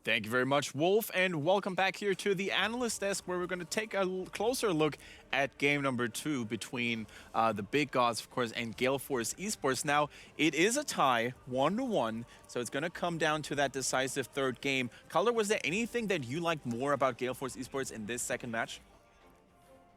Thank you very much, Wolf, and welcome back here to the analyst desk, where we're going to take a closer look at game number 2 between the Big Gods, of course, and Gale Force Esports. Now, it is a tie, 1-1, so it's going to come down to that decisive third game. Calder, was there anything that you liked more about Gale Force Esports in this second match?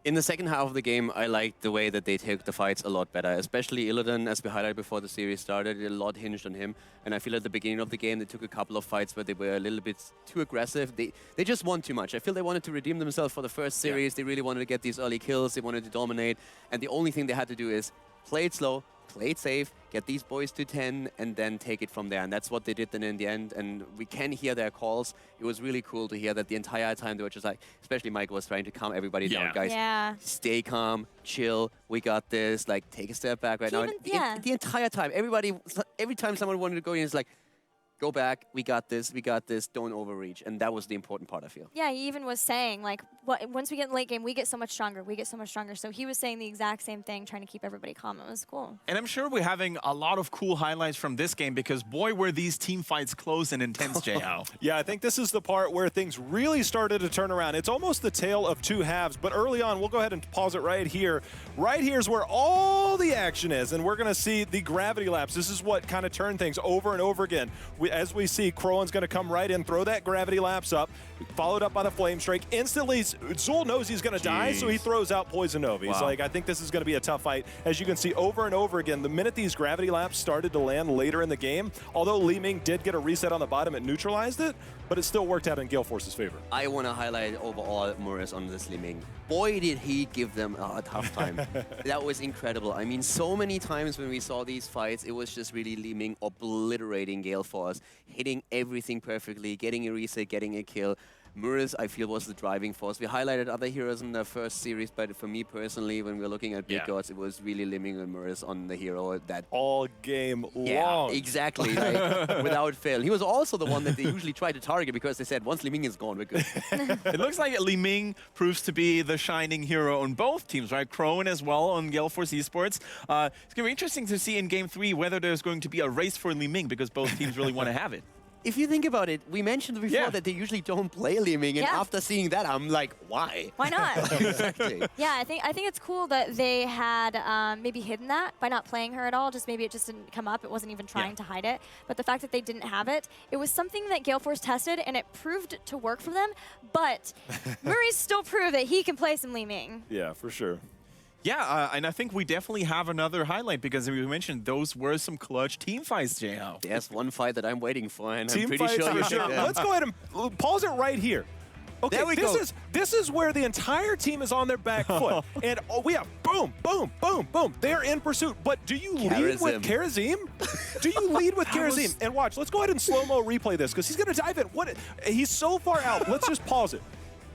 In the second half of the game, I liked the way that they took the fights a lot better, especially Illidan, as we highlighted before the series started. A lot hinged on him, and I feel at the beginning of the game they took a couple of fights where they were a little bit too aggressive. They just won too much. I feel they wanted to redeem themselves for the first series. They really wanted to get these early kills. They wanted to dominate, and the only thing they had to do is play it slow, play it safe, get these boys to 10, and then take it from there. And that's what they did then in the end. And we can hear their calls. It was really cool to hear that the entire time they were just like, especially Michael was trying to calm everybody down. Guys, stay calm, chill, we got this, like, take a step back right now. And the entire time, every time someone wanted to go in, it's like, go back, we got this, don't overreach. And that was the important part, I feel. Yeah, he even was saying, like, once we get in late game, we get so much stronger, So he was saying the exact same thing, trying to keep everybody calm. It was cool. And I'm sure we're having a lot of cool highlights from this game, because boy, were these team fights close and intense, J-Hao. Yeah, I think this is the part where things really started to turn around. It's almost the tale of two halves, but early on, we'll go ahead and pause it right here. Right here is where all the action is, and we're going to see the gravity laps. This is what kind of turned things over and over again. As we see, Crowan's going to come right in, throw that gravity laps up, followed up by the Flame Strike. Instantly, Zul knows he's going to die, so he throws out Poison Nova. He's like, I think this is going to be a tough fight. As you can see over and over again, the minute these gravity laps started to land later in the game, although Li Ming did get a reset on the bottom, it neutralized it, but it still worked out in Gale Force's favor. I want to highlight overall Morris on this Li Ming. Boy, did he give them a tough time. That was incredible. I mean, so many times when we saw these fights, it was just really Li Ming obliterating Gale Force, hitting everything perfectly, getting a reset, getting a kill. Muriz, I feel, was the driving force. We highlighted other heroes in the first series, but for me personally, when we were looking at Big Gods, it was really Li Ming and Muriz on the hero that... all game long. Yeah, exactly, like, without fail. He was also the one that they usually try to target, because they said, once Li Ming is gone, we're good. It looks like Li Ming proves to be the shining hero on both teams, right? Crowan as well on Gale Force Esports. It's going to be interesting to see in Game 3 whether there's going to be a race for Li Ming, because both teams really want to have it. If you think about it, we mentioned before that they usually don't play Li Ming, and after seeing that, I'm like, why? Why not? Exactly. Yeah, I think it's cool that they had maybe hidden that by not playing her at all. Just maybe it just didn't come up. It wasn't even trying to hide it. But the fact that they didn't have it, it was something that Gale Force tested, and it proved to work for them. But Murray still proved that he can play some Li Ming. Yeah, for sure. Yeah, and I think we definitely have another highlight, because we mentioned those were some clutch team fights, J-Hao. There's one fight that I'm waiting for, and team I'm pretty sure you sure. Let's go ahead and pause it right here. Okay, there we go. This is where the entire team is on their back foot. And we have boom, boom, boom, boom. They're in pursuit. But do you lead with Karazim? Do you lead with Karazim? And watch, let's go ahead and slow-mo replay this, because he's going to dive in. He's so far out. Let's just pause it.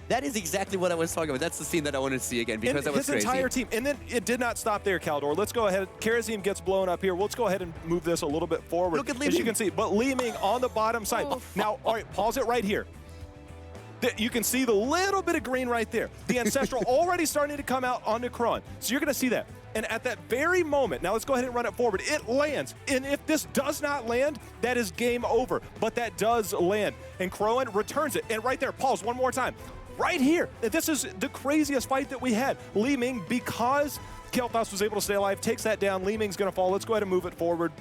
That is exactly what I was talking about. That's the scene that I wanted to see again, because that was crazy. His entire team. And then it did not stop there, Caldor. Let's go ahead. Karazim gets blown up here. Let's go ahead and move this a little bit forward. Look at Li As Ming. you can see. But Li Ming on the bottom side. Now, all right, pause it right here. You can see the little bit of green right there. The Ancestral already starting to come out onto Kron. So you're going to see that. And at that very moment, now let's go ahead and run it forward. It lands. And if this does not land, that is game over. But that does land. And Crowan returns it. And right there, pause one more time. Right here, this is the craziest fight that we had. Li Ming, because Kael'thas was able to stay alive, takes that down. Li Ming's going to fall. Let's go ahead and move it forward.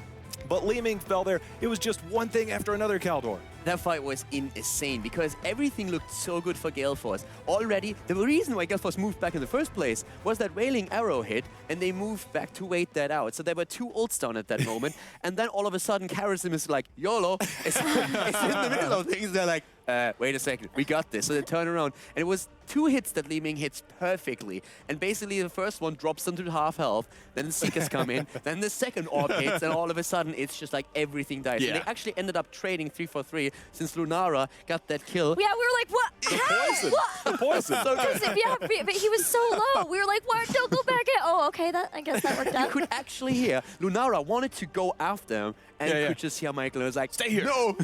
But Li Ming fell there. It was just one thing after another, Caldor. That fight was insane, because everything looked so good for Gale Force. Already, the reason why Gale Force moved back in the first place was that Wailing Arrow hit, and they moved back to wait that out. So there were 2 ults down at that moment, and then all of a sudden, Karazim is like, YOLO, it's in the middle of things. They're like, wait a second, we got this. So they turn around, and it was 2 hits that Li Ming hits perfectly. And basically, the first one drops them to half health, then the Seekers come in, then the second orb hits, and all of a sudden, it's just like everything dies. Yeah. And they actually ended up trading 3 for 3 since Lunara got that kill. Yeah, we were like, what? Poison. What? Poison. So Yeah, but he was so low. We were like, what? Don't go back in. Oh, okay, I guess that worked out. you could actually hear Lunara wanted to go after him, and could just hear Michael, and was like, stay here. No,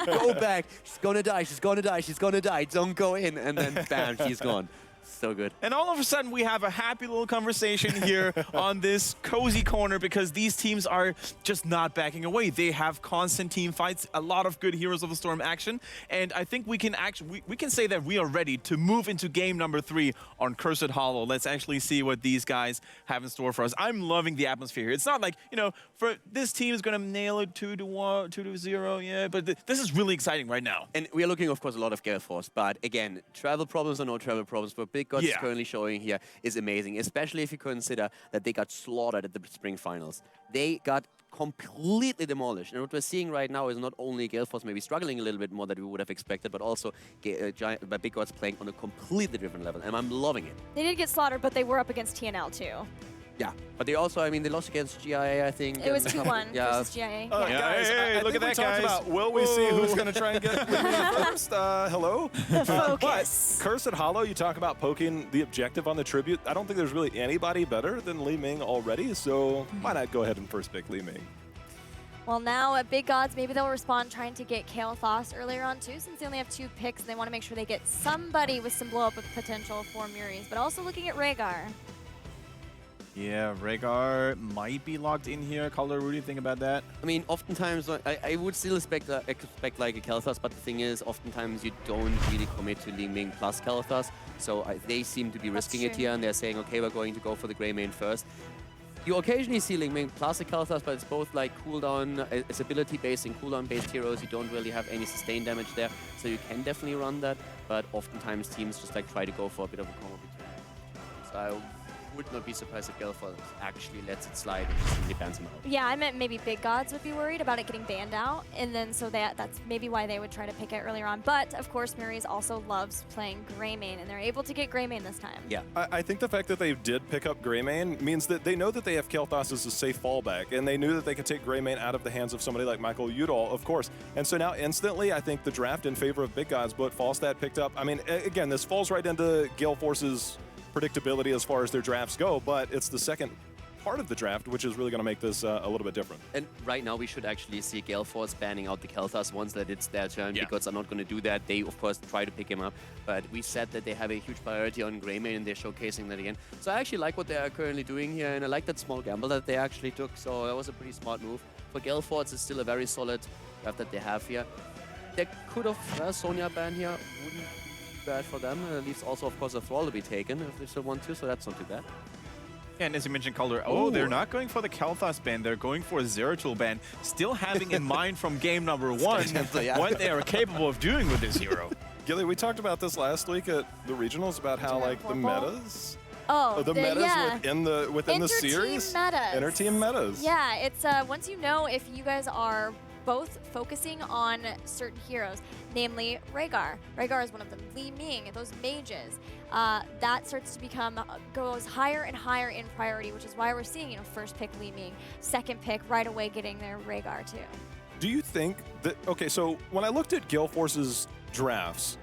go back. She's gonna die. She's gonna die. She's gonna die. Don't go in. And then bam, she's gone. So good. And all of a sudden, we have a happy little conversation here on this cozy corner because these teams are just not backing away. They have constant team fights, a lot of good Heroes of the Storm action, and I think we can actually we can say that we are ready to move into game number 3 on Cursed Hollow. Let's actually see what these guys have in store for us. I'm loving the atmosphere here. It's not like, you know, for this team is going to nail it 2-1, 2-0, yeah, but this is really exciting right now. And we are looking, of course, a lot of Gale Force, but again, travel problems or no travel problems, what Big Gods is currently showing here is amazing, especially if you consider that they got slaughtered at the spring finals. They got completely demolished. And what we're seeing right now is not only Gale Force maybe struggling a little bit more than we would have expected, but also Big Gods playing on a completely different level, and I'm loving it. They did get slaughtered, but they were up against TNL too. Yeah, but they also, I mean, they lost against GIA, I think. It was 2-1 versus GIA. Guys, hey, look at that, guys. About, will we see who's going to try and get first? Hello? Focus. But Cursed Hollow, you talk about poking the objective on the tribute. I don't think there's really anybody better than Li Ming already, so why not go ahead and first pick Li Ming? Well, now at Big Gods, maybe they'll respond trying to get Gale Force earlier on too, since they only have 2 picks, and they want to make sure they get somebody with some blow-up potential for Muris, but also looking at Rhaegar. Yeah, Rhaegar might be locked in here. Color, what do you think about that? I mean, oftentimes, I would still expect like a Kael'thas, but the thing is, oftentimes you don't really commit to Li Ming plus Kael'thas, so they seem to be risking it here, and they're saying, okay, we're going to go for the Grey main first. You occasionally see Li Ming plus a Kael'thas, but it's both like cooldown, it's ability-based and cooldown-based heroes. You don't really have any sustained damage there, so you can definitely run that, but oftentimes teams just like try to go for a bit of a combo between. So I would not be surprised if Gale Force actually lets it slide and just simply bans him out. Yeah, I meant maybe Big Gods would be worried about it getting banned out, and then so that's maybe why they would try to pick it earlier on. But, of course, Muris also loves playing Greymane, and they're able to get Greymane this time. Yeah. I think the fact that they did pick up Greymane means that they know that they have Kael'thas as a safe fallback, and they knew that they could take Greymane out of the hands of somebody like Michael Udall, of course. And so now instantly, I think the draft in favor of Big Gods, but Falstad picked up. I mean, again, this falls right into Gale Force's predictability as far as their drafts go, but it's the second part of the draft, which is really going to make this a little bit different. And right now we should actually see Gale Force banning out the Kael'thas once that it's their turn, because they're not going to do that. They, of course, try to pick him up, but we said that they have a huge priority on Greymane, and they're showcasing that again. So I actually like what they are currently doing here, and I like that small gamble that they actually took, so that was a pretty smart move. For Gale Force, it's still a very solid draft that they have here. They could have Sonya ban here, wouldn't bad for them. Leaves also, of course, a Thrall to be taken if they still want to, so that's not too bad. And as you mentioned, Color, they're not going for the Kael'thas ban, they're going for a Zeratul ban, still having in mind from game number 1 what they are capable of doing with this hero. Gilly, we talked about this last week at the regionals about how like the metas. The metas within the series. Inter-team metas. Yeah, it's once you know if you guys are both focusing on certain heroes, namely Rhaegar. Rhaegar is one of them. Li Ming, those mages. That starts to become, goes higher and higher in priority, which is why we're seeing, first pick Li Ming, second pick right away getting their Rhaegar too. Do you think that, okay, so when I looked at Gale Force's drafts,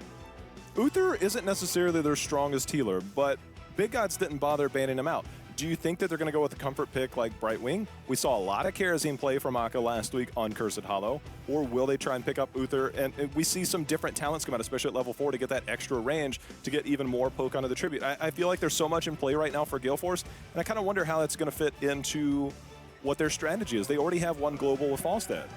Uther isn't necessarily their strongest healer, but Big Gods didn't bother banning him out. Do you think that they're going to go with a comfort pick like Brightwing? We saw a lot of Kerosene play from Akka last week on Cursed Hollow. Or will they try and pick up Uther? And we see some different talents come out, especially at level 4, to get that extra range to get even more poke onto the tribute. I feel like there's so much in play right now for Gale Force, and I kind of wonder how that's going to fit into what their strategy is. They already have one global with Falstad.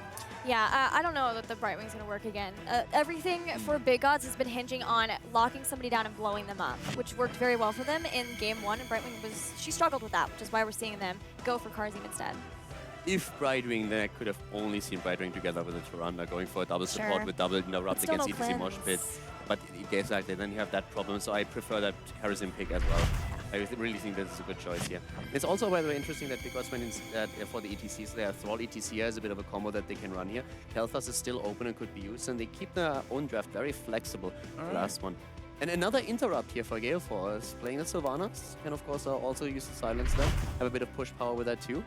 Yeah, I don't know that the Brightwing's going to work again. Everything for Big Gods has been hinging on locking somebody down and blowing them up, which worked very well for them in game 1, and Brightwing she struggled with that, which is why we're seeing them go for Karzim instead. If Brightwing, then I could have only seen Brightwing together with a Tyrande going for a double support with double interrupt against ETC Mosh Pit. But exactly, then you have that problem, so I prefer that Karazim pick as well. I really think this is a good choice here. It's also, by the way, interesting that because when it's for the ETCs, there Thrall ETC as a bit of a combo that they can run here. Kael'thas is still open and could be used, and they keep their own draft very flexible. The last one. And another interrupt here for Gale Force. Playing the Sylvanas can, of course, also use the silence there. Have a bit of push power with that too.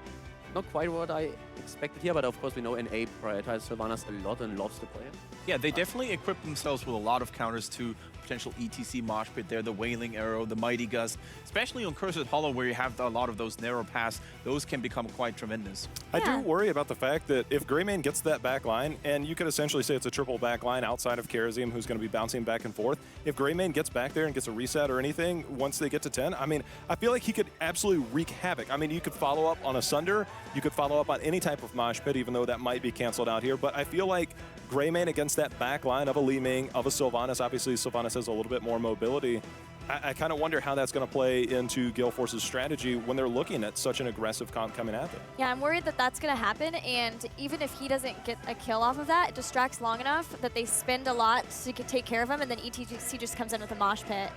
Not quite what I expected here, but of course we know NA prioritizes Sylvanas a lot and loves to play it. Yeah, they definitely equip themselves with a lot of counters to potential ETC mosh pit there, the Wailing Arrow, the Mighty Gust, especially on Cursed Hollow where you have a lot of those narrow paths, those can become quite tremendous. I do worry about the fact that if Greymane gets that back line, and you could essentially say it's a triple back line outside of Karazium, who's going to be bouncing back and forth, if Greymane gets back there and gets a reset or anything once they get to 10, I mean, I feel like he could absolutely wreak havoc. I mean, you could follow up on a Sunder, you could follow up on any type of mosh pit, even though that might be canceled out here, but I feel like Greymane against that back line of a Li Ming, of a Sylvanas, obviously Sylvanas has a little bit more mobility. I kind of wonder how that's going to play into Gale Force's strategy when they're looking at such an aggressive comp coming at them. Yeah, I'm worried that that's going to happen, and even if he doesn't get a kill off of that, it distracts long enough that they spend a lot to take care of him, and then ETC just comes in with a mosh pit.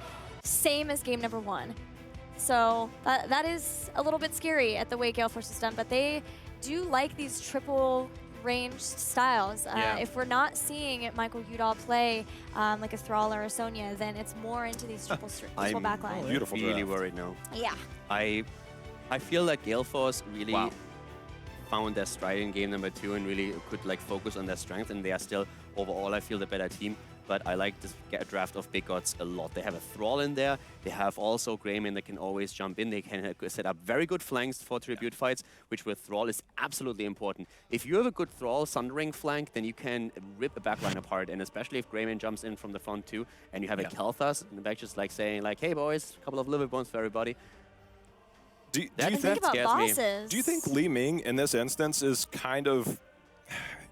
Same as game number 1. So that is a little bit scary at the way Gale Force is done, but they do like these triple ranged styles. If we're not seeing Michael Udall play like a Thrall or a Sonya, then it's more into these triple backlines. I'm Beautiful really draft. worried now. Yeah. I feel like Gale Force really found their stride in game number 2 and really could like focus on their strength, and they are still overall, I feel, the better team. But I like this draft of Big Gods a lot. They have a Thrall in there. They have also Greymane that can always jump in. They can set up very good flanks for Tribute fights, which with Thrall is absolutely important. If you have a good Thrall Sundering flank, then you can rip a backline apart. And especially if Greymane jumps in from the front too, and you have a Kel'Thas in the back just like saying like, hey boys, a couple of liver bones for everybody. Do you Think think, about bosses. do you think Li Ming in this instance is kind of,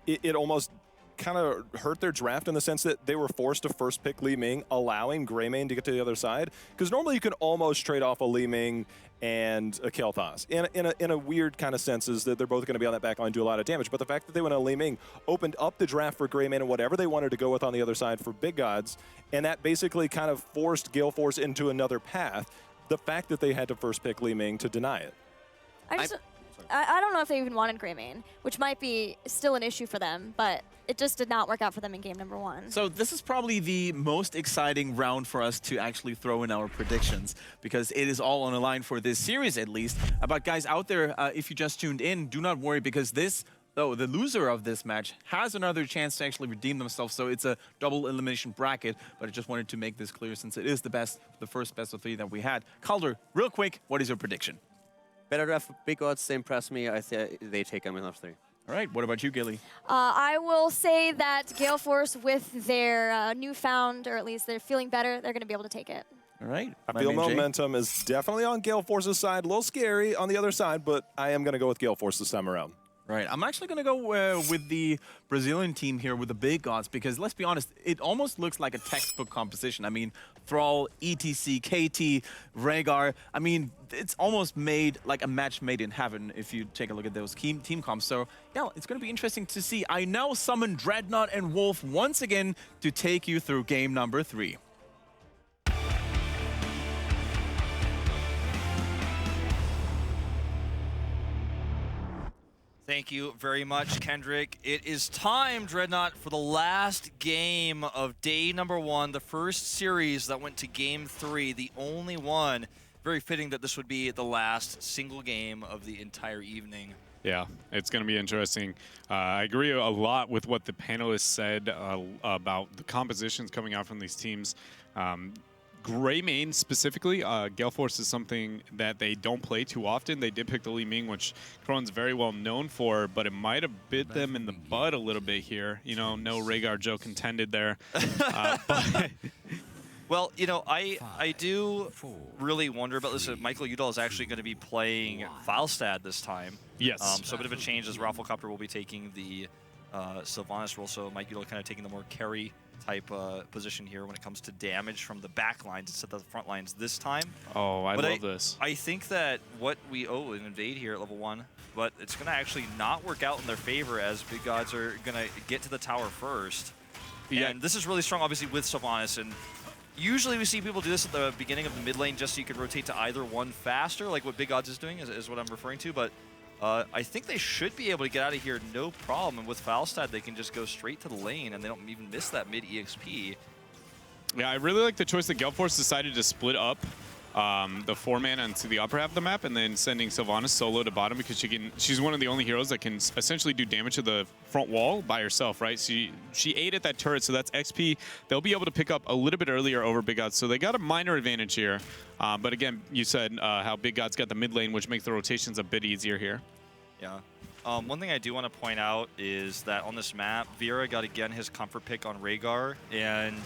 it almost kind of hurt their draft in the sense that they were forced to first pick Li Ming, allowing Greymane to get to the other side? Because normally you can almost trade off a Li Ming and a Kel'Thas. In a weird kind of sense is that they're both going to be on that back line and do a lot of damage. But the fact that they went on Li Ming opened up the draft for Greymane and whatever they wanted to go with on the other side for Big Gods, and that basically kind of forced Gale Force into another path. The fact that they had to first pick Li Ming to deny it. I don't know if they even wanted Greymane, which might be still an issue for them, but it just did not work out for them in game number 1. So this is probably the most exciting round for us to actually throw in our predictions, because it is all on the line for this series at least. But guys out there, if you just tuned in, do not worry, because this, though, the loser of this match has another chance to actually redeem themselves. So it's a double elimination bracket, but I just wanted to make this clear since it is the first best of 3 that we had. Calder, real quick, what is your prediction? Better draft for Big Gods, they impress me. I say they take them enough 3. All right, what about you, Gilly? I will say that Gale Force, with their newfound, or at least they're feeling better, they're going to be able to take it. All right. I feel momentum is definitely on Gale Force's side. A little scary on the other side, but I am going to go with Gale Force this time around. Right. I'm actually going to go with the Brazilian team here with the Big Gods, because let's be honest, it almost looks like a textbook composition. I mean, Thrall, ETC, KT, Rhaegar. I mean, it's almost made like a match made in heaven if you take a look at those team comps. So, yeah, it's going to be interesting to see. I now summon Dreadnought and Wolf once again to take you through game number 3. Thank you very much, Kendrick. It is time, Dreadnought, for the last game of day number 1, the first series that went to game 3, the only one. Very fitting that this would be the last single game of the entire evening. Yeah, it's going to be interesting. I agree a lot with what the panelists said about the compositions coming out from these teams. Greymane specifically, Gale Force is something that they don't play too often. They did pick the Li Ming, which Kron's very well known for, but it might have bit them in the butt a little bit here. You know, no Rhaegar joke intended there. But well, you know, I do really wonder about this. Michael Udall is actually going to be playing Falstad this time. Yes. So a bit of a change as Rafflecopter will be taking the Sylvanas role, so Mike Udall kind of taking the more carry type position here when it comes to damage from the back lines instead of the front lines this time. Oh, I love this. I think that what we an invade here at level 1, but it's going to actually not work out in their favor as Big Gods are going to get to the tower first. Yeah. And this is really strong, obviously, with Sylvanas. And usually we see people do this at the beginning of the mid lane just so you can rotate to either one faster, like what Big Gods is doing is what I'm referring to. But I think they should be able to get out of here no problem. And with Falstad, they can just go straight to the lane, and they don't even miss that mid-EXP. Yeah, I really like the choice that Gale Force decided to split up the 4-man into the upper half of the map, and then sending Sylvanas solo to bottom because she's one of the only heroes that can essentially do damage to the front wall by herself, right? She ate at that turret, so that's XP they'll be able to pick up a little bit earlier over Big Gods, so they got a minor advantage here. But again, you said how Big Gods got the mid lane, which makes the rotations a bit easier here. Yeah. One thing I do want to point out is that on this map, Vera got again his comfort pick on Rhaegar, and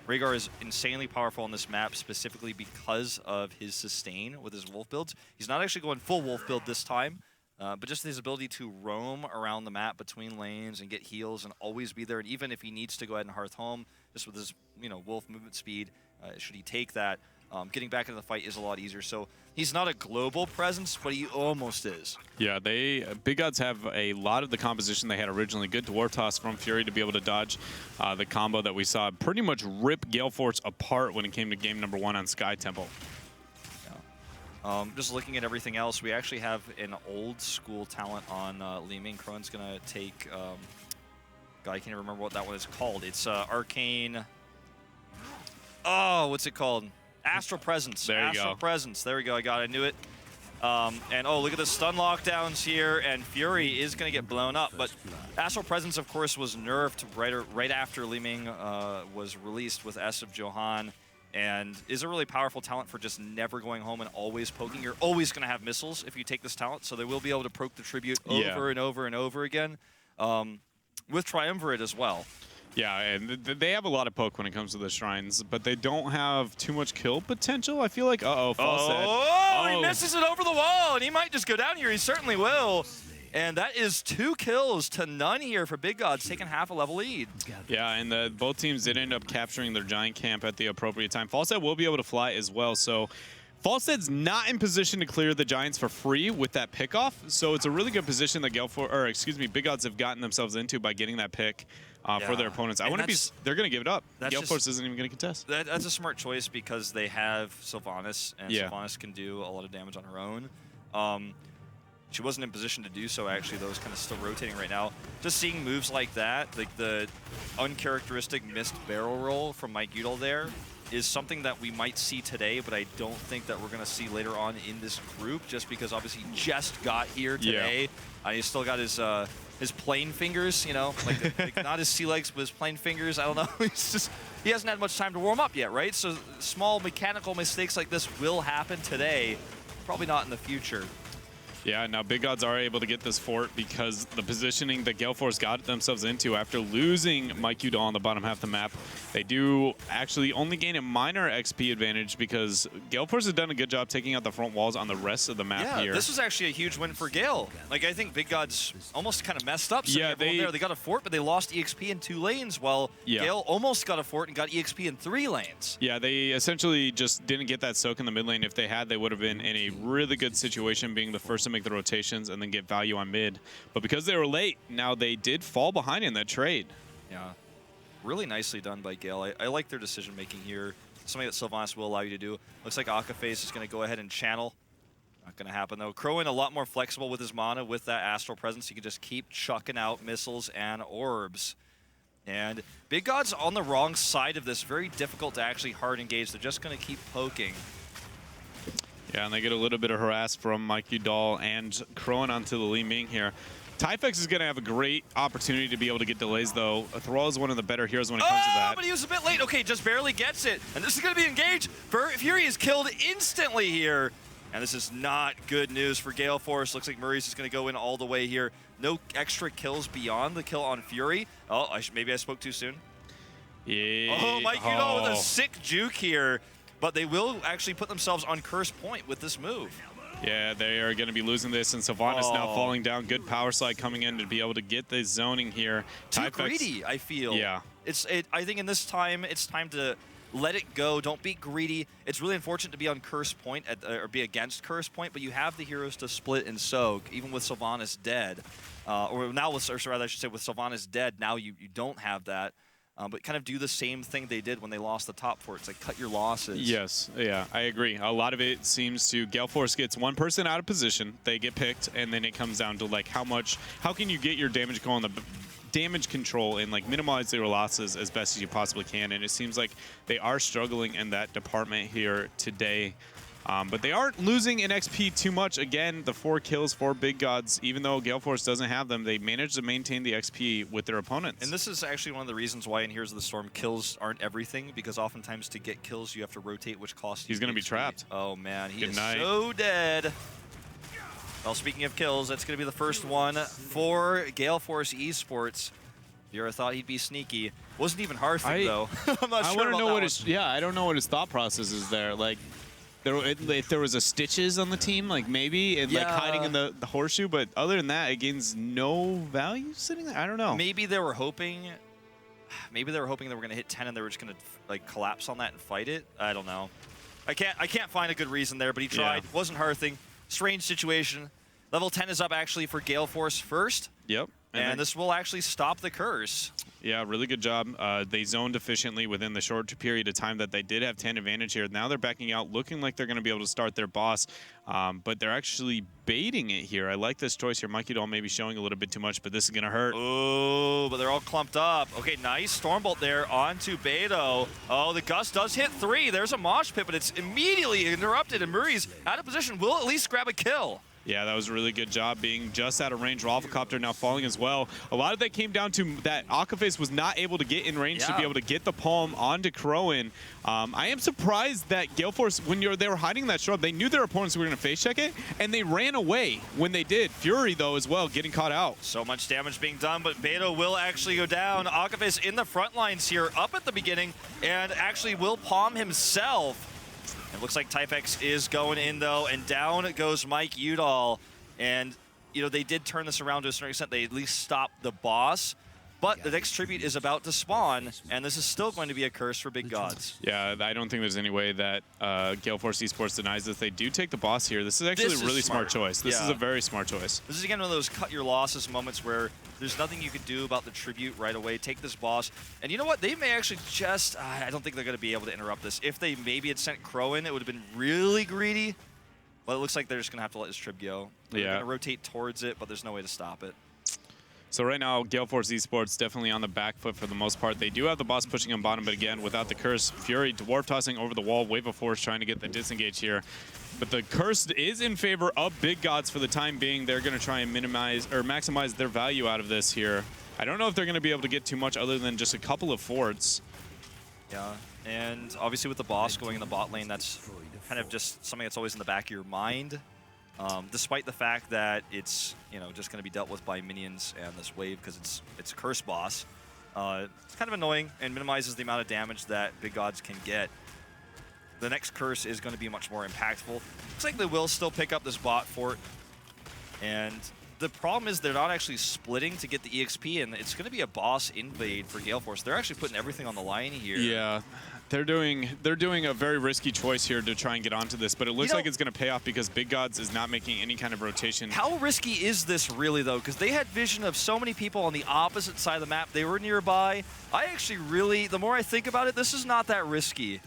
Rhaegar is insanely powerful on this map specifically because of his sustain with his wolf builds. He's not actually going full wolf build this time, but just his ability to roam around the map between lanes and get heals and always be there. And even if he needs to go ahead and hearth home, just with his wolf movement speed, should he take that, getting back into the fight is a lot easier. So he's not a global presence, but he almost is. Yeah, Big Gods have a lot of the composition they had originally. Good dwarf toss from Fury to be able to dodge the combo that we saw pretty much rip Gale Force apart when it came to game number 1 on Sky Temple. Yeah. Just looking at everything else, we actually have an old school talent on Li Ming. Crone's gonna take. God, I can't even remember what that one is called. It's Arcane. Oh, what's it called? Astral Presence. There you Astral go. Presence. There we go. I got it. I knew it. And oh, look at the stun lockdowns here, and Fury is going to get blown up. But Astral Presence, of course, was nerfed right after Li Ming was released with S of Johan, and is a really powerful talent for just never going home and always poking. You're always going to have missiles if you take this talent, so they will be able to proc the tribute over and over and over again, with Triumvirate as well. Yeah, and they have a lot of poke when it comes to the shrines, but they don't have too much kill potential. I feel like, he misses it over the wall, and he might just go down here. He certainly will. And that is 2 kills to none here for Big Gods, taking half a level lead. Yeah, and both teams did end up capturing their giant camp at the appropriate time. Falstad will be able to fly as well, so Falstad's not in position to clear the Giants for free with that pickoff, so it's a really good position that Big Gods have gotten themselves into by getting that pick for their opponents. They're going to give it up. Gale Force isn't even going to contest. That's a smart choice because they have Sylvanas, and Sylvanas can do a lot of damage on her own. She wasn't in position to do so, actually, though. It's kind of still rotating right now. Just seeing moves like that, like the uncharacteristic missed barrel roll from Mike Udall there, is something that we might see today, but I don't think that we're going to see later on in this group, just because obviously he just got here today. He's still got his plane fingers, like not his sea legs, but his plane fingers. I don't know. He hasn't had much time to warm up yet, right? So small mechanical mistakes like this will happen today, probably not in the future. Yeah, now Big Gods are able to get this fort because the positioning that Gale Force got themselves into after losing Mike Udall on the bottom half of the map, they do actually only gain a minor XP advantage because Gale Force has done a good job taking out the front walls on the rest of the map here. Yeah, this was actually a huge win for Gale. Like, I think Big Gods almost kind of messed up. They got a fort, but they lost EXP in 2 lanes, while Gale almost got a fort and got EXP in 3 lanes. Yeah, they essentially just didn't get that soak in the mid lane. If they had, they would have been in a really good situation, being the first to make the rotations and then get value on mid. But because they were late, now they did fall behind in that trade. Yeah, really nicely done by Gale. I like their decision making here. Something that Sylvanas will allow you to do. Looks like Akaface is going to go ahead and channel. Not going to happen though. Crowan a lot more flexible with his mana with that Astral Presence. He can just keep chucking out missiles and orbs. And Big Gods on the wrong side of this. Very difficult to actually hard engage. They're just going to keep poking. Yeah, and they get a little bit of harass from Mike Udall and Crowan onto the Li Ming here. Typhex is going to have a great opportunity to be able to get delays, though. Thrall is one of the better heroes when it comes to that. But he was a bit late. Okay, just barely gets it. And this is going to be engaged. Fury is killed instantly here. And this is not good news for Gale Force. Looks like Murray's just going to go in all the way here. No extra kills beyond the kill on Fury. Oh, maybe I spoke too soon. Yeah. Oh, Mike Udall with a sick juke here. But they will actually put themselves on curse point with this move. Yeah, they are going to be losing this, and Sylvanas now falling down. Good power slide coming in to be able to get the zoning here. Too greedy, I feel. Yeah. I think in this time, it's time to let it go. Don't be greedy. It's really unfortunate to be on curse point or be against curse point, but you have the heroes to split and soak, even with Sylvanas dead. Or rather, I should say, with Sylvanas dead, now you don't have that. But kind of do the same thing they did when they lost the top fort. It's like cut your losses. Yes, yeah, I agree. A lot of it seems to Gale Force gets one person out of position, they get picked, and then it comes down to like how can you get your damage control and like minimize their losses as best as you possibly can. And it seems like they are struggling in that department here today. But they aren't losing in XP too much. Again, the 4 kills for Big Gods, even though Gale Force doesn't have them, they managed to maintain the XP with their opponents. And this is actually one of the reasons why in Heroes of the Storm kills aren't everything, because oftentimes to get kills you have to rotate, which costs you. He's going to be trapped. Oh man, he is night. so dead. Well, speaking of kills, that's going to be the first one for Gale Force Esports. Vera thought he'd be sneaky. Wasn't even Hearthing though. I'm not sure about know that what his I don't know what his thought process is there. Like, if there was a Stitches on the team, like maybe, and like hiding in the horseshoe, but other than that, it gains no value sitting there. I don't know. Maybe they were hoping. Maybe they were hoping they were going to hit 10 and they were just going to like collapse on that and fight it. I don't know. I can't find a good reason there, but he tried. Yeah. Wasn't Hearthing. Strange situation. Level 10 is up actually for Gale Force first. Yep. And this will actually stop the curse. Yeah, really good job. They zoned efficiently within the short period of time that they did have 10 advantage here. Now they're backing out, looking like they're going to be able to start their boss, but they're actually baiting it here. I like this choice here. Mikey Doll may be showing a little bit too much, but this is going to hurt. Oh, but they're all clumped up. Okay, nice Stormbolt there onto Beto. Oh, the Gust does hit 3. There's a mosh pit, but it's immediately interrupted, and Murray's out of position. Will at least grab a kill. Yeah, that was a really good job being just out of range. Rafflecopter now falling as well. A lot of that came down to that Akaface was not able to get in range to be able to get the palm onto Crowan. I am surprised that Gale Force, when they were hiding that shrub, they knew their opponents were going to face check it, and they ran away when they did. Fury, though, as well, getting caught out. So much damage being done, but Beto will actually go down. Akaface in the front lines here, up at the beginning, and actually will palm himself. It looks like Typex is going in, though, and down goes Mike Udall. And, you know, they did turn this around to a certain extent. They at least stopped the boss. But the next tribute is about to spawn, and this is still going to be a curse for Big Gods. Yeah, I don't think there's any way that Gale Force Esports denies this. They do take the boss here. This is actually a really smart choice. This is a very smart choice. This is, again, one of those cut your losses moments where there's nothing you could do about the tribute right away. Take this boss. And you know what? They may actually just... I don't think they're going to be able to interrupt this. If they maybe had sent Crow in, it would have been really greedy. But it looks like they're just going to have to let this trib go. They're going to rotate towards it, but there's no way to stop it. So right now, Gale Force Esports definitely on the back foot for the most part. They do have the boss pushing on bottom, but again, without the curse, Fury dwarf tossing over the wall, Wave of Force trying to get the disengage here. But the curse is in favor of Big Gods for the time being. They're going to try and minimize or maximize their value out of this here. I don't know if they're going to be able to get too much other than just a couple of forts. Yeah, and obviously with the boss going in the bot lane, that's kind of just something that's always in the back of your mind. Despite the fact that it's just going to be dealt with by minions and this wave because it's a curse boss. It's kind of annoying and minimizes the amount of damage that Big Gods can get. The next curse is going to be much more impactful. Looks like they will still pick up this bot fort. And the problem is they're not actually splitting to get the EXP, and it's going to be a boss invade for Gale Force. They're actually putting everything on the line here. Yeah. They're doing a very risky choice here to try and get onto this, but it looks like it's going to pay off because Big Gods is not making any kind of rotation. How risky is this really, though? Because they had vision of so many people on the opposite side of the map. They were nearby. I actually really, the more I think about it, this is not that risky.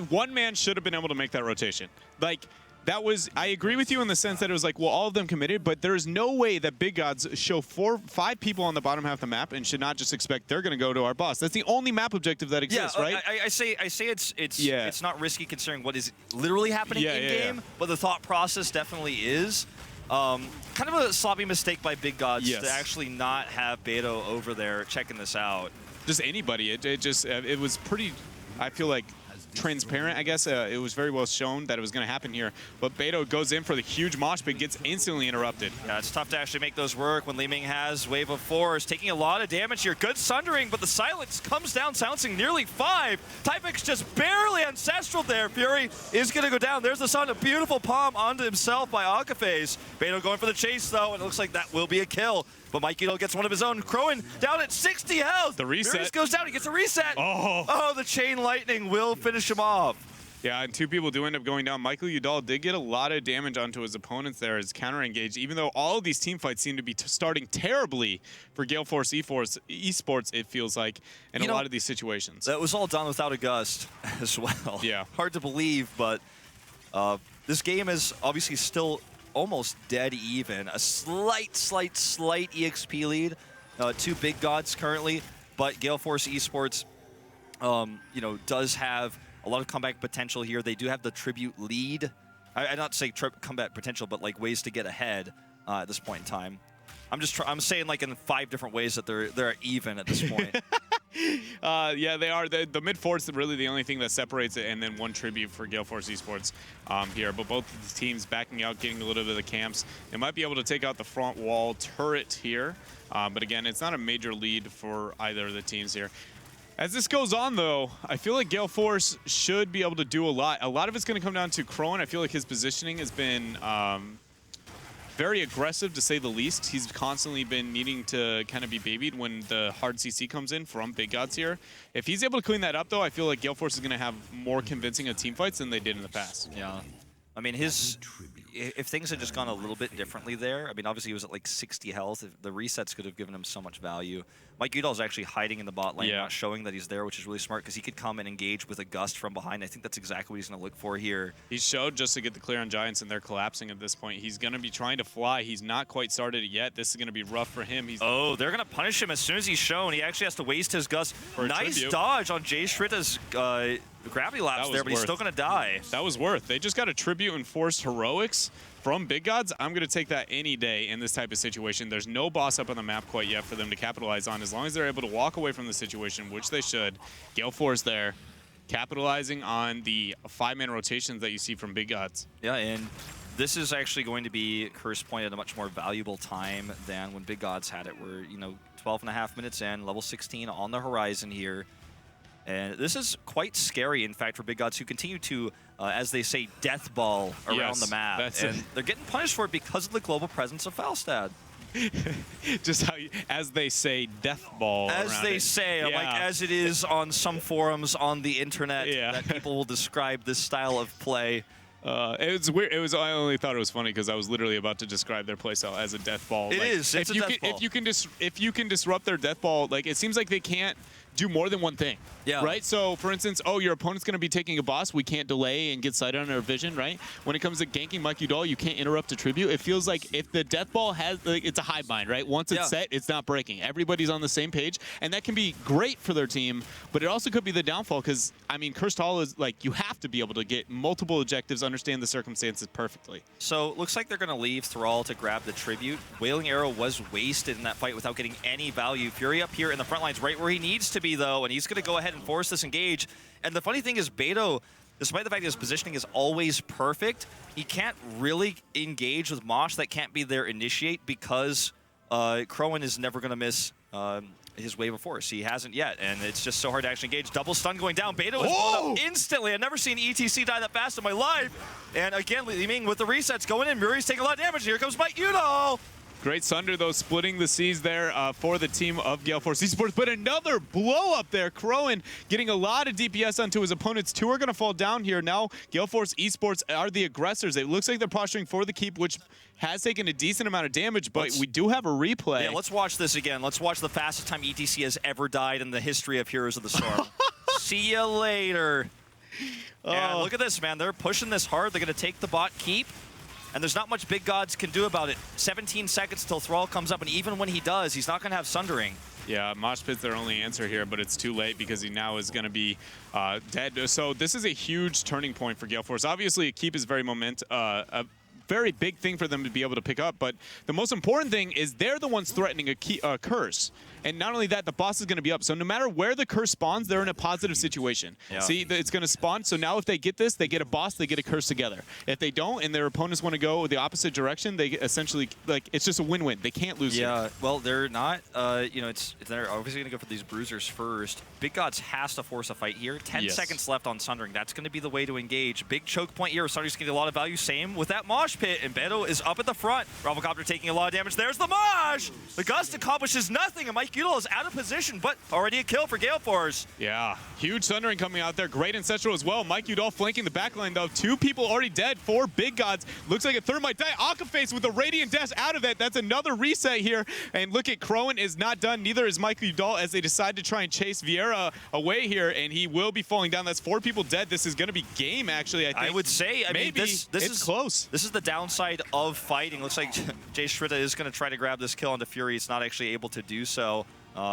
One man should have been able to make that rotation. Like, that was, I agree with you in the sense that it was like, well, all of them committed, but there is no way that Big Gods show 5 people on the bottom half of the map and should not just expect they're going to go to our boss. That's the only map objective that exists, right? I say it's not risky considering what is literally happening in-game, but the thought process definitely is. Kind of a sloppy mistake by Big Gods to actually not have Beto over there checking this out. Just anybody. It was pretty, I feel like, transparent, I guess. It was very well shown that it was going to happen here, but Beto goes in for the huge mosh pit, gets instantly interrupted. Yeah, it's tough to actually make those work when Li Ming has Wave of Force, taking a lot of damage here. Good sundering, but the silence comes down, silencing nearly 5. Typex just barely ancestral there. Fury is going to go down. There's the sun, a beautiful palm onto himself by Akaface. Beto going for the chase, though, and it looks like that will be a kill. But Mike Udall gets one of his own. Crowan down at 60 health. The reset. Furious goes down. He gets a reset. Oh, the chain lightning will finish him off. Yeah, and 2 people do end up going down. Michael Udall did get a lot of damage onto his opponents there as counter-engaged, even though all of these team fights seem to be starting terribly for Gale Force Esports, it feels like, in a lot of these situations. That was all done without a gust as well. Yeah. Hard to believe, but this game is obviously still almost dead even. A slight EXP lead. 2 Big Gods currently, but Gale Force Esports, does have a lot of comeback potential here. They do have the tribute lead, I not say comeback potential, but like ways to get ahead at this point in time. I'm saying like in 5 different ways that they're even at this point. Yeah, they are. The mid four is really the only thing that separates it, and then one tribute for Gale Force Esports here. But both of the teams backing out, getting a little bit of the camps. They might be able to take out the front wall turret here. But again, it's not a major lead for either of the teams here. As this goes on, though, I feel like Gale Force should be able to do a lot. A lot of it's going to come down to Crowan. I feel like his positioning has been very aggressive, to say the least. He's constantly been needing to kind of be babied when the hard CC comes in from Big Gods here. If he's able to clean that up, though, I feel like Gale Force is going to have more convincing of team fights than they did in the past. Yeah. I mean, if things had just gone a little bit differently there, I mean, obviously he was at like 60 health. The resets could have given him so much value. Mike Udall's actually hiding in the bot lane, not showing that he's there, which is really smart because he could come and engage with a gust from behind. I think that's exactly what he's going to look for here. He showed just to get the clear on Giants, and they're collapsing at this point. He's going to be trying to fly. He's not quite started it yet. This is going to be rough for him. Oh, they're going to punish him as soon as he's shown. He actually has to waste his gust. Nice dodge on Jay Shritta's gravity lapse there, but he's still going to die. That was worth. They just got a tribute and forced heroics from Big Gods. I'm going to take that any day in this type of situation. There's no boss up on the map quite yet for them to capitalize on. As long as they're able to walk away from the situation, which they should, Gale Force there, capitalizing on the 5-man rotations that you see from Big Gods. Yeah, and this is actually going to be Curse Point at a much more valuable time than when Big Gods had it. We're, 12.5 minutes in, level 16 on the horizon here. And this is quite scary, in fact, for Big Gods, who continue to, as they say, death ball around the map. And they're getting punished for it because of the global presence of Falstad. Just how, as they say, death ball. As they say, like as it is on some forums on the internet that people will describe this style of play. It was weird. I only thought it was funny because I was literally about to describe their playstyle as a death ball. It's a death ball. If you can disrupt their death ball, like it seems like they can't do more than one thing. Yeah. Right? So, for instance, your opponent's going to be taking a boss. We can't delay and get sighted on our vision, right? When it comes to ganking Mike Udall, you can't interrupt a tribute. It feels like if the death ball has, it's a hive mind, right? Once it's set, it's not breaking. Everybody's on the same page, and that can be great for their team, but it also could be the downfall because, I mean, Cursed Hall is like, you have to be able to get multiple objectives, understand the circumstances perfectly. So, looks like they're going to leave Thrall to grab the tribute. Wailing Arrow was wasted in that fight without getting any value. Fury up here in the front lines right where he needs to be, though, and he's going to go ahead and force this engage. And the funny thing is, Beto, despite the fact that his positioning is always perfect, he can't really engage with Mosh. That can't be their initiate because Crowan is never going to miss his wave of force. He hasn't yet, and it's just so hard to actually engage. Double stun going down. Beto is blown up instantly. I've never seen ETC die that fast in my life. And again, Li-Ming with the resets going in. Murray's taking a lot of damage. Here comes Mike Udall. Great Sunder, though, splitting the seas there for the team of Gale Force Esports. But another blow up there. Crowan getting a lot of DPS onto his opponents. 2 are going to fall down here. Now, Gale Force Esports are the aggressors. It looks like they're posturing for the keep, which has taken a decent amount of damage, but we do have a replay. Yeah, let's watch this again. Let's watch the fastest time ETC has ever died in the history of Heroes of the Storm. See you later. Yeah, look at this, man. They're pushing this hard. They're going to take the bot keep. And there's not much Big Gods can do about it. 17 seconds till Thrall comes up, and even when he does, he's not going to have Sundering. Yeah, Mosh Pit's their only answer here, but it's too late because he now is going to be dead. So this is a huge turning point for Gale Force. Obviously, a keep is very a very big thing for them to be able to pick up, but the most important thing is they're the ones threatening a curse. And not only that, the boss is going to be up. So no matter where the curse spawns, they're in a positive situation. Yeah. See, it's going to spawn. So now if they get this, they get a boss, they get a curse together. If they don't and their opponents want to go the opposite direction, they essentially, like, it's just a win-win. They can't lose here. Well, they're not, they're obviously going to go for these bruisers first. Big Gods has to force a fight here. 10 seconds left on Sundering. That's going to be the way to engage. Big choke point here. Sundering's going to get a lot of value. Same with that Mosh Pit. And Beto is up at the front. Ravelcopter taking a lot of damage. There's the Mosh! The Gust accomplishes nothing, and Mike Udall is out of position, but already a kill for Gale Force. Yeah, huge Sundering coming out there. Great Ancestral as well. Mike Udall flanking the backline, though. 2 people already dead. 4 Big Gods. Looks like a third might die. Akaface with a Radiant Dash out of it. That's another reset here. And look at Crowan is not done. Neither is Mike Udall as they decide to try and chase Vieira away here, and he will be falling down. That's 4 people dead. This is going to be game, actually, I think. I would say. I mean, this is close. This is the downside of fighting. Looks like Jay Shritta is going to try to grab this kill onto Fury. He's not actually able to do so.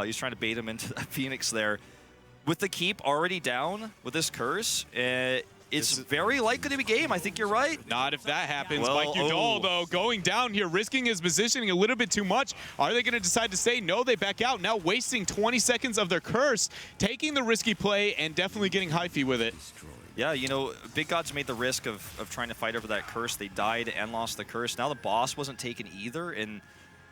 He's trying to bait him into Phoenix there. With the keep already down with this curse, it's very likely to be game. I think you're right. Not if that happens. Well, Mike Udall, though, going down here, risking his positioning a little bit too much. Are they going to decide to stay? No, they back out. Now wasting 20 seconds of their curse, taking the risky play and definitely getting hyphy with it. Yeah, you know, Big Gods made the risk of trying to fight over that curse. They died and lost the curse. Now the boss wasn't taken either, and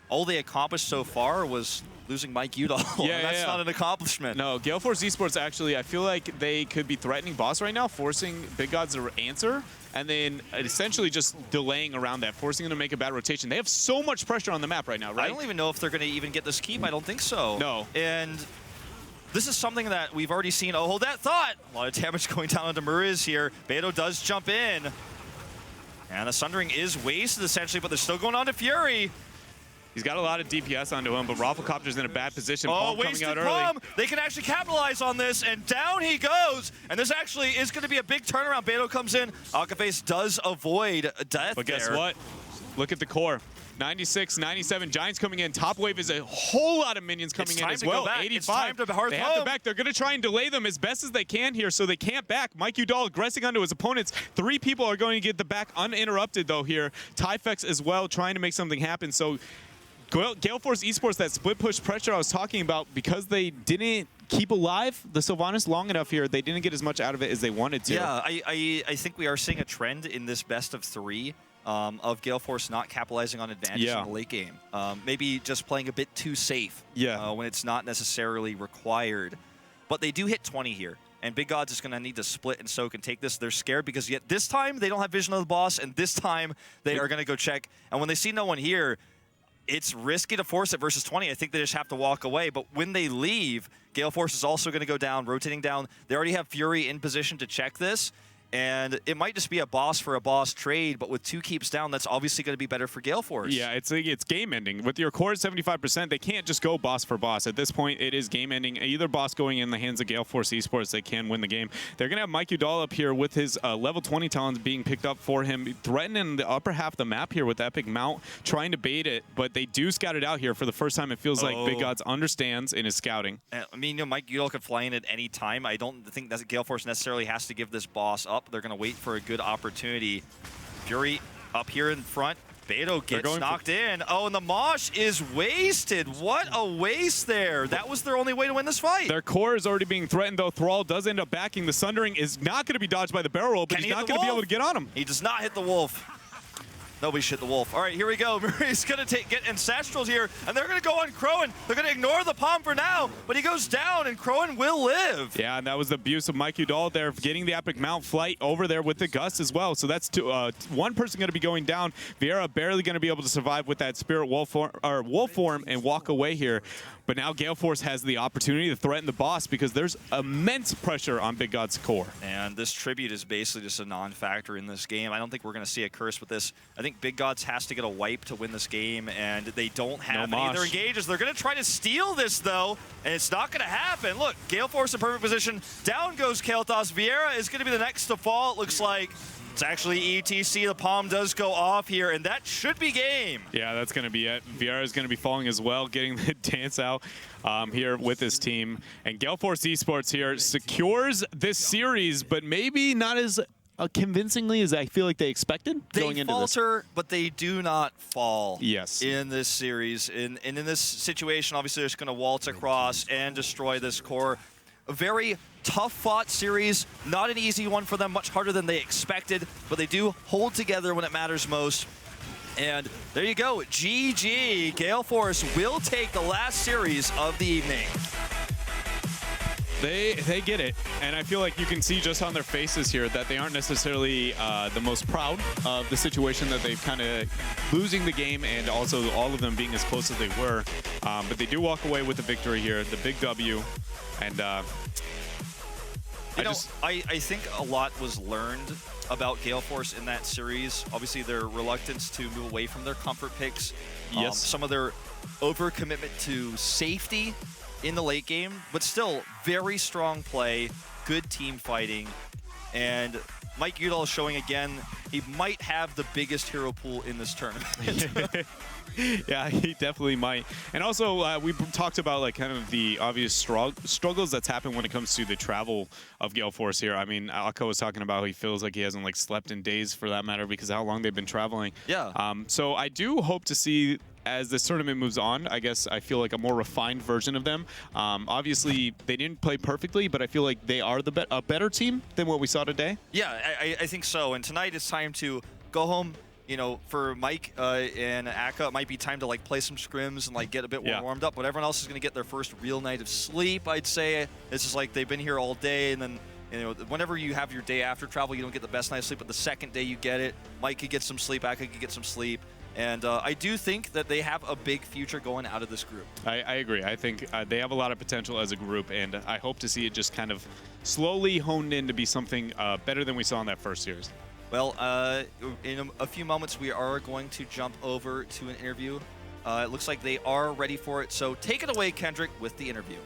all they accomplished so far was losing Mike Udall. Yeah, That's not an accomplishment. No, Gale Force Esports, actually, I feel like they could be threatening boss right now, forcing Big Gods to answer, and then essentially just delaying around that, forcing them to make a bad rotation. They have so much pressure on the map right now, right? I don't even know if they're going to even get this keep. I don't think so. No. And this is something that we've already seen. Oh, hold that thought. A lot of damage going down onto Mariz here. Beto does jump in. And the Sundering is wasted, essentially, but they're still going on to Fury. He's got a lot of DPS onto him, but Rafflecopter's in a bad position. Oh, Palm coming wasted out early. Palm. They can actually capitalize on this, and down he goes. And this actually is going to be a big turnaround. Beto comes in. Akaface does avoid death. But guess there. what? Look at the core. 96, 97, Giants coming in. Top wave is a whole lot of minions coming in as well. 85. It's time to hearth they have to home. back. They're going to try and delay them as best as they can here, so they can't back. Mike Udall aggressing onto his opponents. 3 people are going to get the back uninterrupted, though, here. Tyfex as well, trying to make something happen. So Gale Force Esports, that split push pressure I was talking about, because they didn't keep alive the Sylvanas long enough here, they didn't get as much out of it as they wanted to. Yeah, I think we are seeing a trend in this best of 3 of Gale Force not capitalizing on advantage in the late game. Maybe just playing a bit too safe when it's not necessarily required. But they do hit 20 here. And Big Gods is going to need to split and soak and take this. They're scared because yet this time they don't have vision of the boss, and this time they are going to go check. And when they see no one here, it's risky to force it versus 20. I think they just have to walk away. But when they leave, Gale Force is also going to go down, rotating down. They already have Fury in position to check this. And it might just be a boss for a boss trade, but with 2 keeps down, that's obviously going to be better for Gale Force. Yeah, it's game ending. With your core at 75%, they can't just go boss for boss. At this point, it is game ending. Either boss going in the hands of Gale Force Esports, they can win the game. They're going to have Mike Udall up here with his level 20 talents being picked up for him, threatening the upper half of the map here with Epic Mount, trying to bait it, but they do scout it out here for the first time. It feels like Big Gods understands in his scouting. I mean, you know, Mike Udall could fly in at any time. I don't think that Gale Force necessarily has to give this boss up. They're going to wait for a good opportunity. Fury up here in front. Beto gets knocked in. Oh, and the Mosh is wasted. What a waste there. That was their only way to win this fight. Their core is already being threatened, though. Thrall does end up backing. The Sundering is not going to be dodged by the barrel roll, but he's not going to be able to get on him. He does not hit the Wolf. Nobody shit the Wolf. All right, here we go. Murray's going to get Ancestrals here, and they're going to go on Crowan. They're going to ignore the Palm for now, but he goes down, and Crowan will live. Yeah, and that was the abuse of Mike Udall there, getting the Epic Mount flight over there with the Gust as well. So that's one person going to be going down. Vieira barely going to be able to survive with that Spirit Wolf form and walk away here. But now Gale Force has the opportunity to threaten the boss because there's immense pressure on Big God's core. And this tribute is basically just a non-factor in this game. I don't think we're going to see a curse with this. I think Big Gods has to get a wipe to win this game, and they don't have any of their engages. They're going to try to steal this, though, and it's not going to happen. Look, Gale Force in perfect position. Down goes Kael'Thas. Vieira is going to be the next to fall, it looks like. It's actually ETC. The Palm does go off here, and that should be game. Yeah, that's going to be it. Vieira is going to be falling as well, getting the dance out here with his team. And Gale Force Esports here secures this series, but maybe not as convincingly as I feel like they expected going into this. They falter, but they do not fall in this series. And in this situation, obviously, they're just going to waltz across and destroy this core. A very tough-fought series, not an easy one for them, much harder than they expected, but they do hold together when it matters most. And there you go, GG. Gale Force will take the last series of the evening. They get it, and I feel like you can see just on their faces here that they aren't necessarily the most proud of the situation that they've kind of losing the game, and also all of them being as close as they were. But they do walk away with the victory here, the big W. And I think a lot was learned about Gale Force in that series. Obviously, their reluctance to move away from their comfort picks. Some of their overcommitment to safety in the late game, but still very strong play, good team fighting. And Mike Udall is showing again, he might have the biggest hero pool in this tournament. Yeah, he definitely might. And also, we talked about like kind of the obvious struggles that's happened when it comes to the travel of Gale Force here. I mean, Alka was talking about how he feels like he hasn't like slept in days for that matter because of how long they've been traveling. Yeah. So I do hope to see, as this tournament moves on, I guess I feel like a more refined version of them. Obviously, they didn't play perfectly, but I feel like they are a better team than what we saw today. Yeah, I think so. And tonight it's time to go home. You know, for Mike and Aka, it might be time to like play some scrims and like get a bit more warmed up. But everyone else is going to get their first real night of sleep, I'd say. It's just like they've been here all day, and then whenever you have your day after travel, you don't get the best night's sleep. But the second day you get it, Mike could get some sleep, Aka could get some sleep. And I do think that they have a big future going out of this group. I agree. I think they have a lot of potential as a group, and I hope to see it just kind of slowly honed in to be something better than we saw in that first series. Well, in a few moments, we are going to jump over to an interview. It looks like they are ready for it. So take it away, Kendrick, with the interview.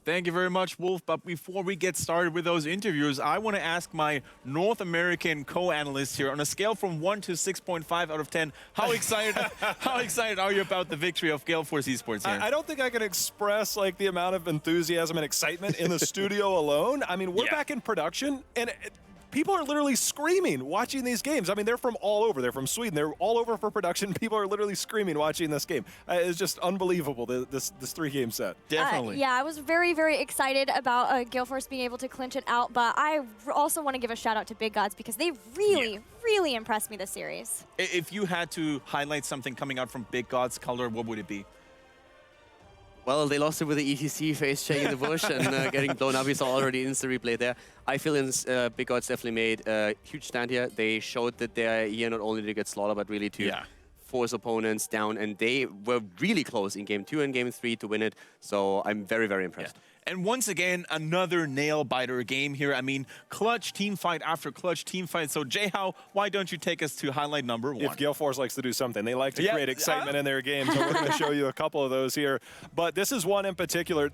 Thank you very much, Wolf. But before we get started with those interviews, I want to ask my North American co-analyst here, on a scale from 1 to 6.5 out of 10, how excited are you about the victory of Gale Force Esports here? I don't think I can express like the amount of enthusiasm and excitement in the studio alone. I mean, we're back in production, and people are literally screaming watching these games. I mean, they're from all over. They're from Sweden. They're all over for production. People are literally screaming watching this game. It's just unbelievable, this 3-game set. Definitely. Yeah, I was very, very excited about Gale Force being able to clinch it out, but I also want to give a shout out to Big Gods because they really impressed me this series. If you had to highlight something coming out from Big God's color, what would it be? Well, they lost it with the ETC face check in the bush and getting blown up. We saw already instant replay there. I feel Big Gods definitely made a huge stand here. They showed that they're here not only to get slaughtered, but really to force opponents down. And they were really close in Game 2 and Game 3 to win it. So I'm very, very impressed. Yeah. And once again, another nail-biter game here. I mean, clutch team fight after clutch team fight. So, Jay-How, why don't you take us to highlight number 1? If Gale Force likes to do something, they like to create excitement in their games. So we're going to show you a couple of those here. But this is one in particular.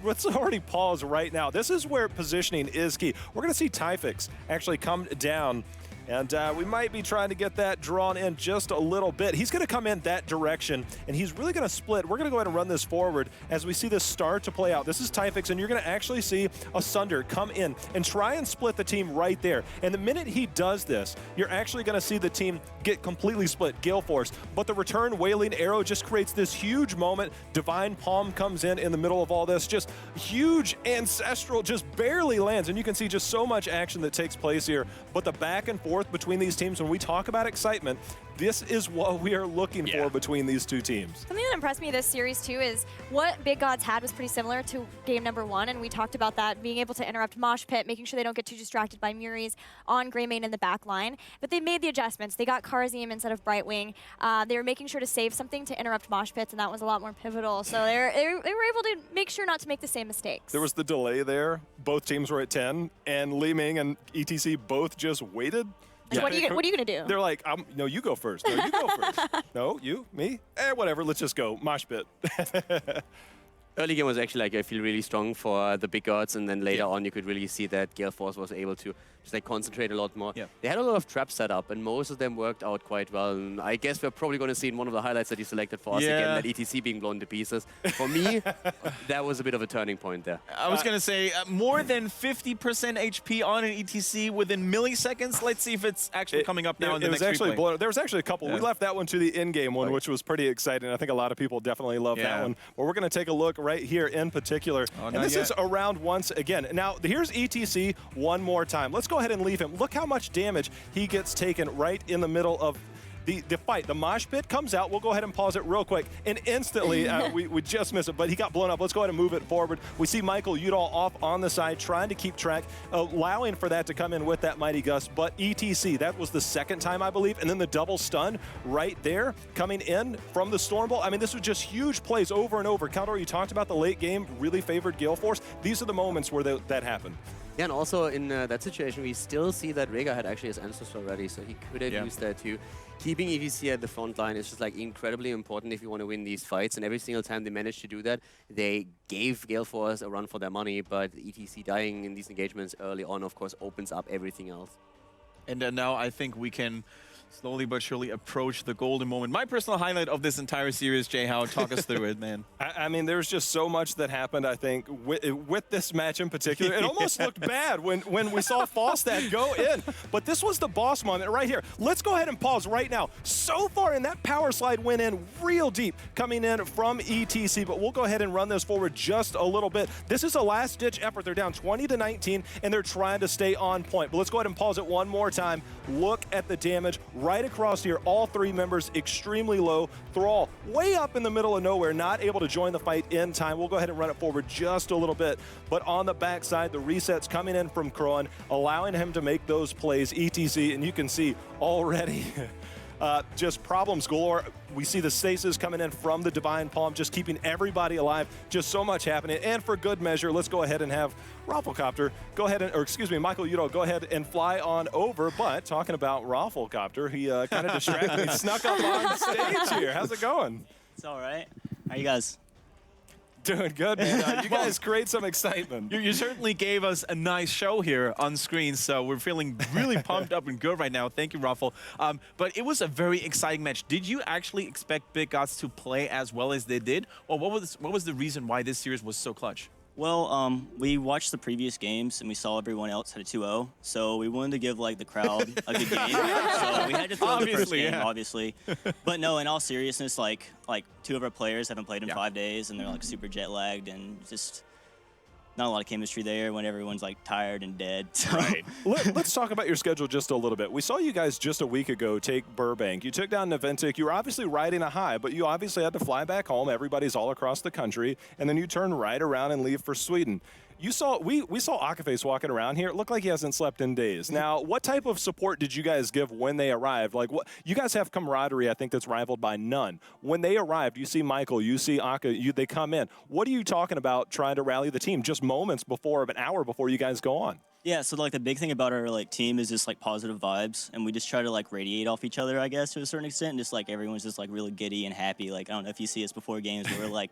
Let's already pause right now. This is where positioning is key. We're going to see Typhix actually come down. And we might be trying to get that drawn in just a little bit. He's going to come in that direction, and he's really going to split. We're going to go ahead and run this forward as we see this start to play out. This is Typhix, and you're going to actually see a Sunder come in and try and split the team right there. And the minute he does this, you're actually going to see the team get completely split, Gale Force. But the return Wailing Arrow just creates this huge moment. Divine Palm comes in the middle of all this. Just huge Ancestral just barely lands, and you can see just so much action that takes place here. But the back and forth between these teams, when we talk about excitement, this is what we are looking for between these two teams. Something that impressed me this series, too, is what Big Gods had was pretty similar to game number 1, and we talked about that, being able to interrupt Mosh Pit, making sure they don't get too distracted by Muris on Greymane in the back line. But they made the adjustments. They got Karazim instead of Brightwing. They were making sure to save something to interrupt Mosh Pits, and that was a lot more pivotal. So they were able to make sure not to make the same mistakes. There was the delay there. Both teams were at 10, and Li Ming and ETC both just waited. Yeah. What are you going to do? They're like, no, you go first. No, you go first. No, you, me? Whatever, let's just go. Mosh pit. Early game was actually like I feel really strong for the Big Gods, and then later on you could really see that Gale Force was able to just like concentrate a lot more. Yeah. They had a lot of traps set up, and most of them worked out quite well. And I guess we're probably going to see in one of the highlights that you selected for us again, that ETC being blown to pieces. For me, that was a bit of a turning point there. I was going to say more than 50% HP on an ETC within milliseconds. Let's see if it's actually coming up now in the next replay. There was actually a couple. We left that one to the in-game one, which was pretty exciting. I think a lot of people definitely love that one. Well, we're going to take a look right here in particular. And this is around once again. Now, here's ETC one more time. Let's go ahead and leave him. Look how much damage he gets taken right in the middle of the fight. The mosh pit comes out. We'll go ahead and pause it real quick. And instantly, we just miss it, but he got blown up. Let's go ahead and move it forward. We see Michael Udall off on the side, trying to keep track, allowing for that to come in with that Mighty Gust. But ETC, that was the second time, I believe. And then the double stun right there coming in from the Stormbolt. I mean, this was just huge plays over and over. Caldor, you talked about the late game really favored Gale Force. These are the moments where that happened. Yeah, and also in that situation, we still see that Rega had actually his ancestor already, so he could have used that too. Keeping ETC at the front line is just like incredibly important if you want to win these fights, and every single time they managed to do that, they gave Gale Force a run for their money, but ETC dying in these engagements early on, of course, opens up everything else. And now I think we can slowly but surely approach the golden moment. My personal highlight of this entire series, Jay Howe, talk us through it, man. I mean, there's just so much that happened, I think, with this match in particular. It almost looked bad when we saw Falstad go in. But this was the boss moment right here. Let's go ahead and pause right now. So far in that power slide went in real deep coming in from ETC, but we'll go ahead and run this forward just a little bit. This is a last-ditch effort. They're down 20-19, and they're trying to stay on point. But let's go ahead and pause it one more time. Look at the damage right across here. All three members extremely low. Thrall way up in the middle of nowhere, not able to join the fight in time. We'll go ahead and run it forward just a little bit. But on the backside, the resets coming in from Kroan, allowing him to make those plays. ETC, and you can see already just problems galore. We see the stasis coming in from the Divine Palm, just keeping everybody alive. Just so much happening. And for good measure, let's go ahead and have Rafflecopter go ahead and, or excuse me, Michael Udo, go ahead and fly on over. But talking about Rafflecopter, he kind of distracted me, snuck up on stage here. How's it going? It's all right. How you guys? Doing good, man. You guys create some excitement. You certainly gave us a nice show here on screen, so we're feeling really pumped up and good right now. Thank you, Raffle. But it was a very exciting match. Did you actually expect Big Gods to play as well as they did? Or what was the reason why this series was so clutch? Well, we watched the previous games and we saw everyone else had a 2-0, so we wanted to give like the crowd a good game. So we had to throw the first game, obviously. But no, in all seriousness, like two of our players haven't played in 5 days and they're like super jet lagged and just not a lot of chemistry there when everyone's like tired and dead. So. Right. Let's talk about your schedule just a little bit. We saw you guys just a week ago take Burbank. You took down Naventic. You were obviously riding a high, but you obviously had to fly back home. Everybody's all across the country. And then you turn right around and leave for Sweden. We saw Akaface walking around here. It looked like he hasn't slept in days. Now, what type of support did you guys give when they arrived? Like, what you guys have camaraderie, I think, that's rivaled by none. When they arrived, you see Michael, you see Aka, they come in. What are you talking about trying to rally the team just moments before, an hour before you guys go on? Yeah, so like the big thing about our like team is just like positive vibes, and we just try to like radiate off each other, I guess, to a certain extent. And just like everyone's just like really giddy and happy. Like I don't know if you see us before games, where we're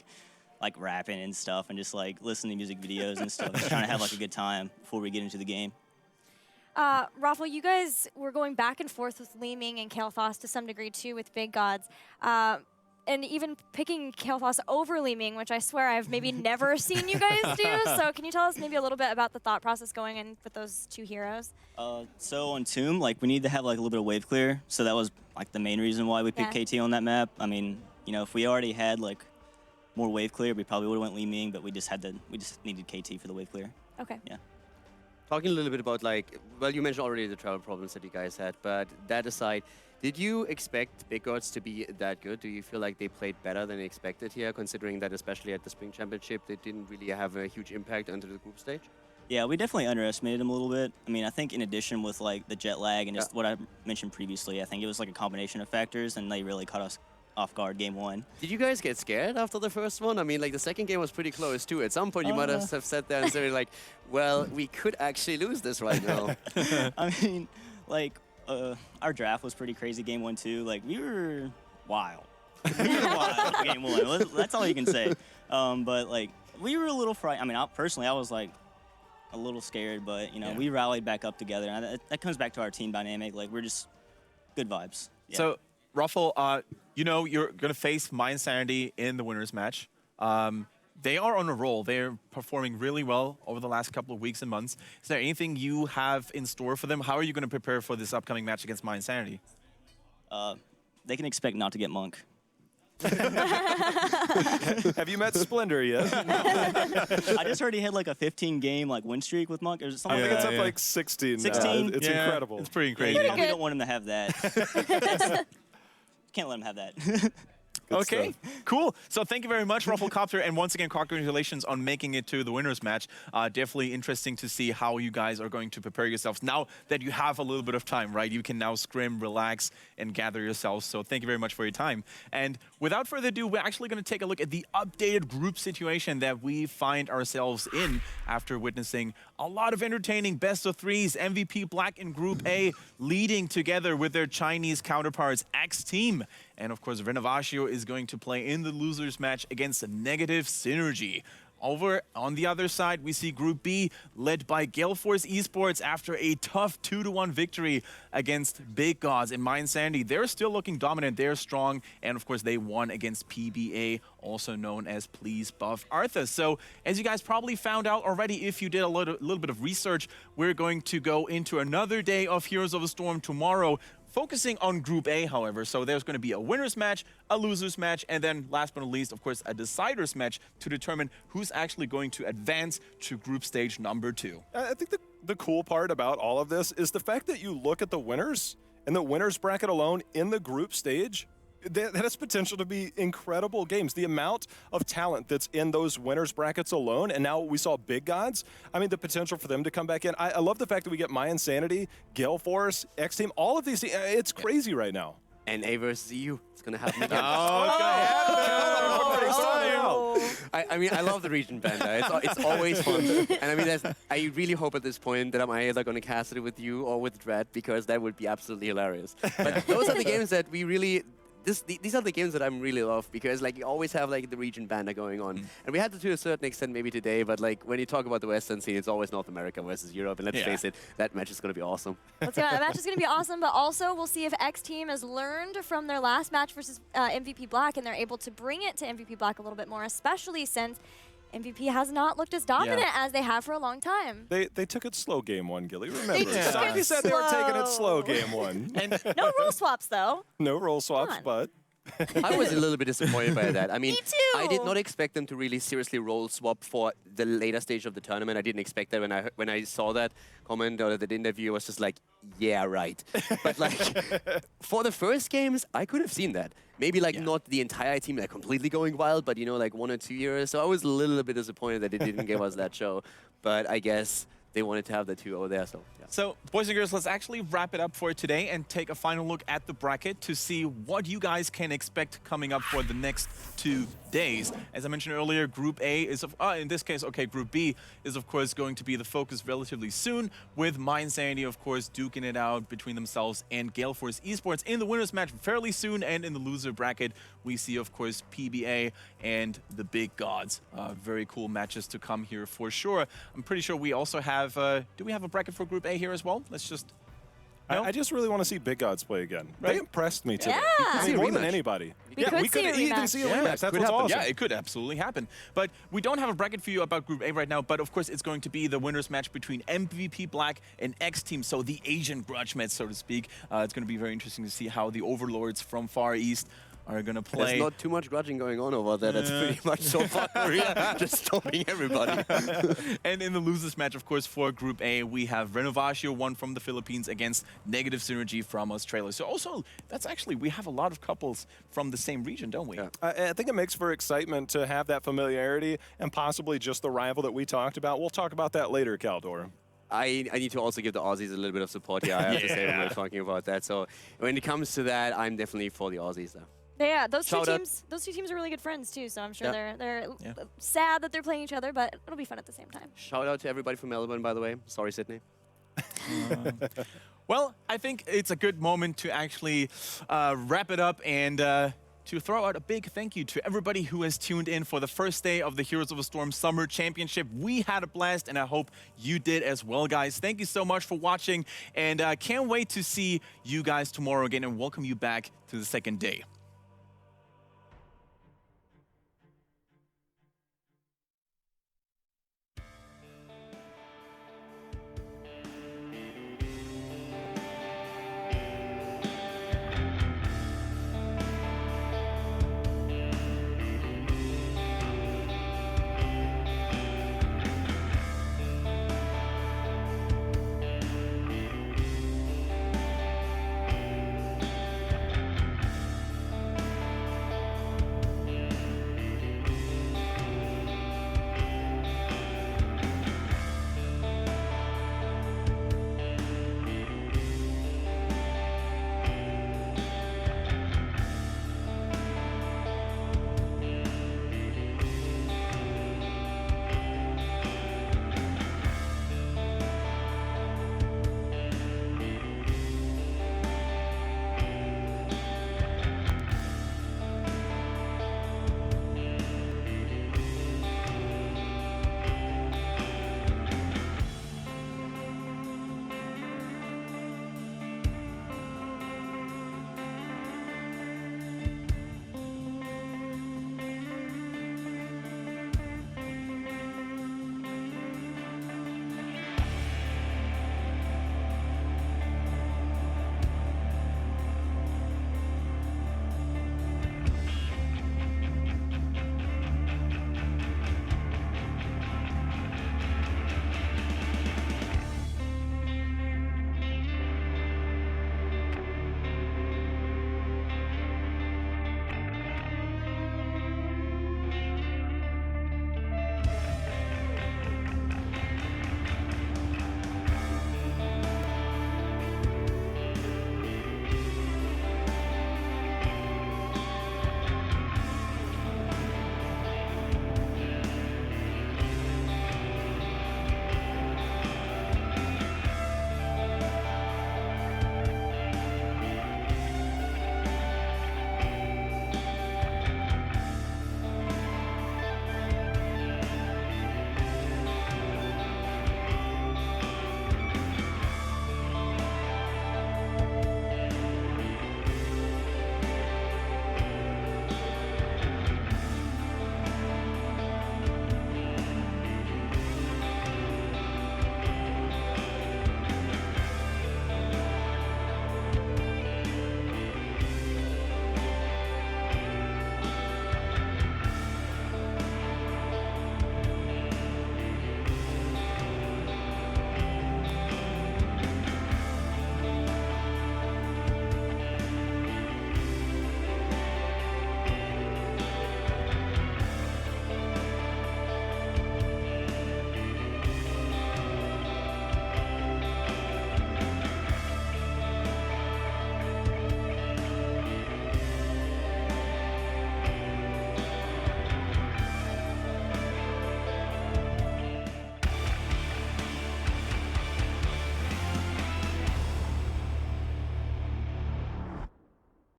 like rapping and stuff and just like listening to music videos and stuff, just trying to have like a good time before we get into the game. Raffle, you guys were going back and forth with Leeming and Kael'thas to some degree too with Big Gods. And even picking Kael'thas over Leeming, which I swear I've maybe never seen you guys do. So can you tell us maybe a little bit about the thought process going in with those two heroes? So on Tomb, like we need to have like a little bit of wave clear. So that was like the main reason why we picked KT on that map. I mean, you know, if we already had like more wave clear, we probably would have went Leeming, but we just needed KT for the wave clear. Okay. Yeah. Talking a little bit about like, well, you mentioned already the travel problems that you guys had, but that aside, did you expect Big Gods to be that good? Do you feel like they played better than expected here, considering that especially at the Spring Championship, they didn't really have a huge impact onto the group stage? Yeah, we definitely underestimated them a little bit. I mean, I think in addition with like the jet lag and just what I mentioned previously, I think it was like a combination of factors, and they really caught us off guard game one. Did you guys get scared after the first one? I mean, like the second game was pretty close too. At some point, you might have sat there and said like, well, we could actually lose this right now. I mean, like, our draft was pretty crazy game one too. Like, we were wild. We were wild game one. That's all you can say. But like, we were a little frightened. I mean, personally, I was like a little scared, but you know, we rallied back up together. And that comes back to our team dynamic. Like, we're just good vibes. Yeah. So, Raffle, you know you're going to face Mind Sanity in the winners match. They are on a roll. They're performing really well over the last couple of weeks and months. Is there anything you have in store for them? How are you going to prepare for this upcoming match against Mind Sanity? They can expect not to get Monk. Have you met Splendor yet? I just heard he had like a 15-game like win streak with Monk or something. I think it's up like 16. 16? It's incredible. It's pretty crazy. You probably don't want him to have that. Can't let him have that. Okay, cool. So thank you very much, Rufflecopter, and once again, congratulations on making it to the winners match. Definitely interesting to see how you guys are going to prepare yourselves now that you have a little bit of time, right? You can now scrim, relax, and gather yourselves. So thank you very much for your time. And without further ado, we're actually going to take a look at the updated group situation that we find ourselves in after witnessing a lot of entertaining best of threes. MVP Black in Group A leading together with their Chinese counterparts, X Team. And of course, Renovatio is going to play in the losers match against Negative Synergy. Over on the other side, we see Group B led by Gale Esports after a tough 2-1 victory against Big Gods and Mind Sandy. They're still looking dominant, they're strong, and of course they won against PBA, also known as Please Buff Arthur. So as you guys probably found out already, if you did a little bit of research, we're going to go into another day of Heroes of the Storm tomorrow, focusing on Group A, however. So there's going to be a winners match, a losers match, and then last but not least, of course, a deciders match to determine who's actually going to advance to group stage number 2. I think the cool part about all of this is the fact that you look at the winners and the winners bracket alone in the group stage. That has potential to be incredible games. The amount of talent that's in those winners brackets alone, and now we saw Big Gods. I mean, the potential for them to come back in. I love the fact that we get My Insanity, Gale Force, X Team, all of these. It's crazy right now. And A versus EU. It's going to happen again. I mean, I love the region banter. It's always fun. And I mean, I really hope at this point that I'm either going to cast it with you or with Dread, because that would be absolutely hilarious. But those are the games that we really... These are the games that I'm really love, because like you always have like the region banner going on, and we had to a certain extent maybe today, but like when you talk about the Western scene, it's always North America versus Europe, and let's face it, that match is going to be awesome. That match is going to be awesome, but also we'll see if X Team has learned from their last match versus MVP Black, and they're able to bring it to MVP Black a little bit more, especially since MVP has not looked as dominant as they have for a long time. They took it slow game 1, Gilly. Remember, took somebody it said they were taking it slow. slow game 1. And No role swaps, though. No role swaps, on. but... I was a little bit disappointed by that. I mean, Me too. I did not expect them to really seriously roll swap for the later stage of the tournament. I didn't expect that when I saw that comment or that interview. I was just like, yeah, right. But like, for the first games, I could have seen that. Maybe like not the entire team like completely going wild, but you know, like 1 or 2 years. So I was a little bit disappointed that they didn't give us that show. But I guess they wanted to have the 2-0 there, so yeah. So, boys and girls, let's actually wrap it up for today and take a final look at the bracket to see what you guys can expect coming up for the next 2 days. As I mentioned earlier, Group A is, in this case, okay, Group B is, of course, going to be the focus relatively soon, with Mind Sandy, of course, duking it out between themselves and Gale Esports in the winners match fairly soon, and in the loser bracket, we see, of course, PBA and the Big Gods. Very cool matches to come here for sure. I'm pretty sure we also have, do we have a bracket for Group A here as well? Let's just... No? I just really want to see Big Gods play again. Right? They impressed me today. Yeah. I mean, more than anybody. We could see a even rematch. see a rematch. That's what's awesome. Yeah, it could absolutely happen. But we don't have a bracket for you about Group A right now, but of course it's going to be the winners match between MVP Black and X Team, so the Asian grudge match, so to speak. It's going to be very interesting to see how the overlords from Far East are going to play. There's not too much grudging going on over there. That's pretty much so far Korea just stopping everybody. And in the losers match, of course, for Group A, we have Renovatio, one from the Philippines, against Negative Synergy from Australia. So also, that's actually, we have a lot of couples from the same region, don't we? Yeah. I think it makes for excitement to have that familiarity and possibly just the rival that we talked about. We'll talk about that later, Caldor. I need to also give the Aussies a little bit of support here, I have to say, when we're talking about that. So when it comes to that, I'm definitely for the Aussies, though. Yeah, those two Shout out. teams. Those two teams are really good friends too. So I'm sure Yeah. they're sad that they're playing each other, but it'll be fun at the same time. Shout out to everybody from Melbourne, by the way. Sorry, Sydney. Well, I think it's a good moment to actually wrap it up and to throw out a big thank you to everybody who has tuned in for the first day of the Heroes of the Storm Summer Championship. We had a blast, and I hope you did as well, guys. Thank you so much for watching, and can't wait to see you guys tomorrow again and welcome you back to the second day.